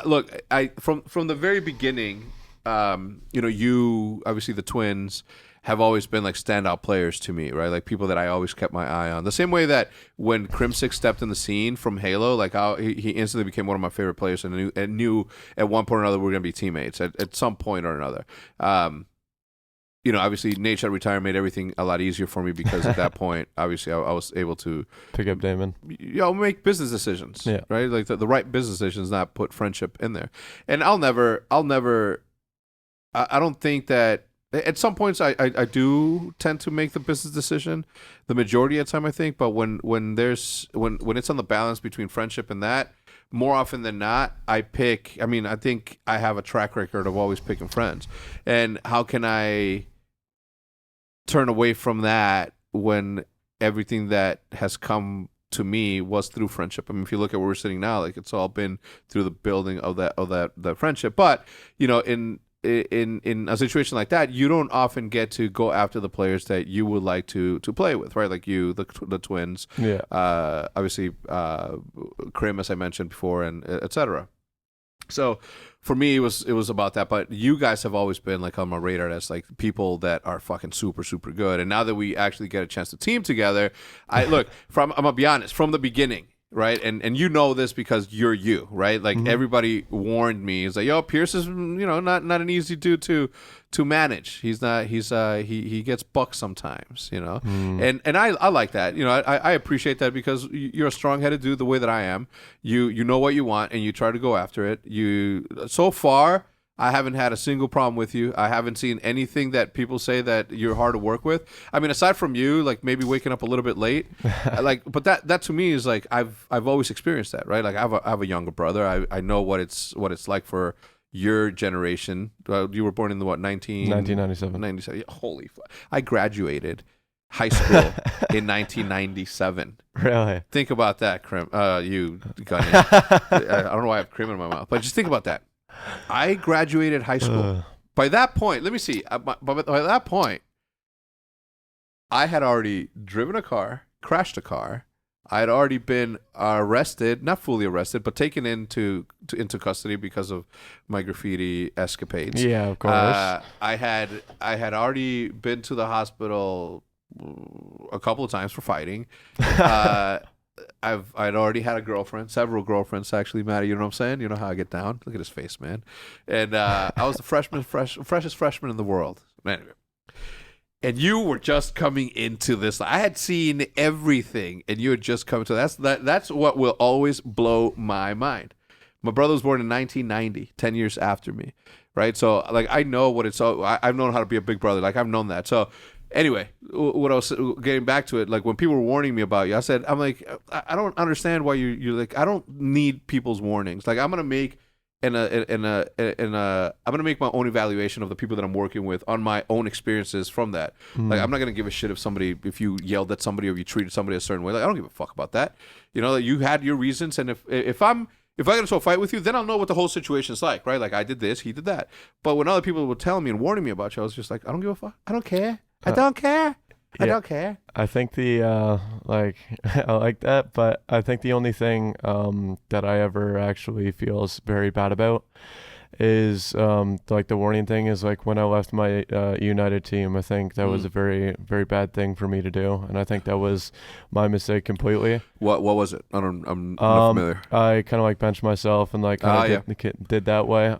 Look, I from the very beginning, you obviously the twins have always been like standout players to me, right? Like people that I always kept my eye on. The same way that when Crimsix stepped in the scene from Halo, like he instantly became one of my favorite players, and knew at one point or another we were going to be teammates at some point or another. Obviously nadeshot retire made everything a lot easier for me because at that point, obviously I was able to pick up Damon. Make business decisions, yeah. right? Like the right business decisions, not put friendship in there. And I don't think that at some points I do tend to make the business decision the majority of the time, I think. But when it's on the balance between friendship and that, more often than not, I think I have a track record of always picking friends. And how can I turn away from that when everything that has come to me was through friendship? I mean, if you look at where we're sitting now, like it's all been through the building of that friendship. But in a situation like that, you don't often get to go after the players that you would like to play with, right? Like the twins, obviously Krim, as I mentioned before, and etc. So for me, it was about that. But you guys have always been like on my radar as like people that are fucking super super good. And now that we actually get a chance to team together, I'm gonna be honest, from the beginning. Right, and you know this because you're you, right? Like everybody warned me. It's like, yo, Pierce is not an easy dude to manage. He's not. He gets bucked sometimes, And I like that. I appreciate that because you're a strong-headed dude the way that I am. You know what you want and you try to go after it. So far, I haven't had a single problem with you. I haven't seen anything that people say that you're hard to work with. I mean, aside from you, like maybe waking up a little bit late, but that to me is like I've always experienced that, right? Like I have a younger brother. I know what it's like for your generation. You were born in the 1997. 97. Holy fuck. I graduated high school in 1997. Really? Think about that, Krim. You gunny. I don't know why I have Krim in my mouth, but just think about that. I graduated high school. By that point, let me see. By that point, I had already driven a car, crashed a car. I had already been arrested, not fully arrested, but taken into custody because of my graffiti escapades. Yeah, of course. I had already been to the hospital a couple of times for fighting. I'd already had a girlfriend, several girlfriends actually, Matty. You know what I'm saying? You know how I get down. Look at his face, man. And I was the freshest freshman in the world. Anyway, and you were just coming into this. I had seen everything, and you had just come to that's what will always blow my mind. My brother was born in 1990, 10 years after me, right? So like I know what it's. I've known how to be a big brother. Like I've known that. So. Anyway, what I was getting back to it, like when people were warning me about you, I said, I'm like, I don't understand why you're like, I don't need people's warnings. Like I'm gonna make I'm gonna make my own evaluation of the people that I'm working with on my own experiences from that. Like I'm not gonna give a shit if you yelled at somebody or you treated somebody a certain way. Like I don't give a fuck about that. You had your reasons, and if I get into a fight with you, then I'll know what the whole situation's like, right? Like I did this, he did that. But when other people were telling me and warning me about you, I was just like, I don't give a fuck. I don't care. I don't care. I don't care. I think I like that, but I think the only thing that I ever actually feels very bad about is like the warning thing is like when I left my United team. I think that was a very, very bad thing for me to do, and I think that was my mistake completely. What was it? I'm not familiar. I kind of like benched myself and like did that way.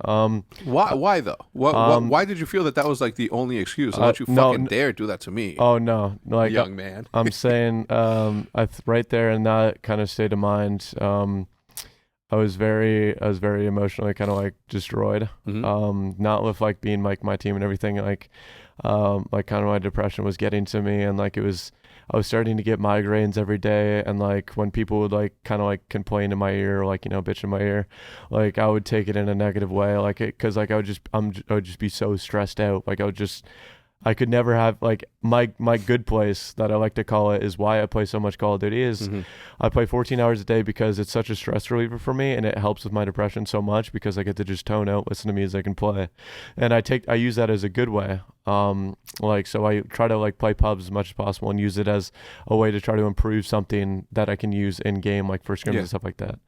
Why though? Why did you feel that was like the only excuse? Don't you fucking dare do that to me? Oh no, like young man. I'm saying right there in that kind of state of mind. I was very emotionally kind of like destroyed. Not with like being like my team and everything. Like kind of my depression was getting to me, and like I was starting to get migraines every day. And like when people would like kind of like complain in my ear, or, like bitch in my ear, like I would take it in a negative way, like because like I would just be so stressed out. Like I could never have like my good place that I like to call it is why I play so much Call of Duty is I play 14 hours a day because it's such a stress reliever for me, and it helps with my depression so much because I get to just tone out, listen to music and play. And I use that as a good way. Like, so I try to like play pubs as much as possible and use it as a way to try to improve something that I can use in game, like for scrims and stuff like that.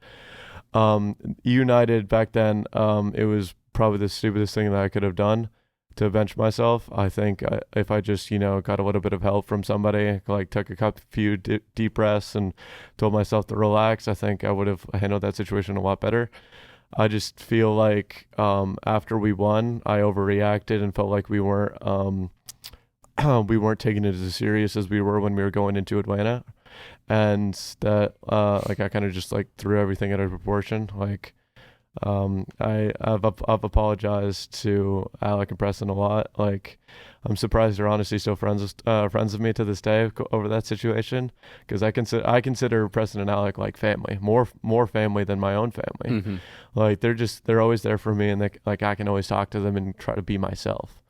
United back then, it was probably the stupidest thing that I could have done to bench myself. I think if I just, got a little bit of help from somebody, like took a few deep breaths and told myself to relax, I think I would have handled that situation a lot better. I just feel like after we won, I overreacted and felt like we weren't taking it as serious as we were when we were going into Atlanta, and that like I kind of just like threw everything out of proportion. Like I've apologized to Alec and Preston a lot. Like I'm surprised they're honestly still friends with me to this day over that situation, because I consider Preston and Alec like family, more family than my own family. Mm-hmm. Like they're always there for me, and like I can always talk to them and try to be myself.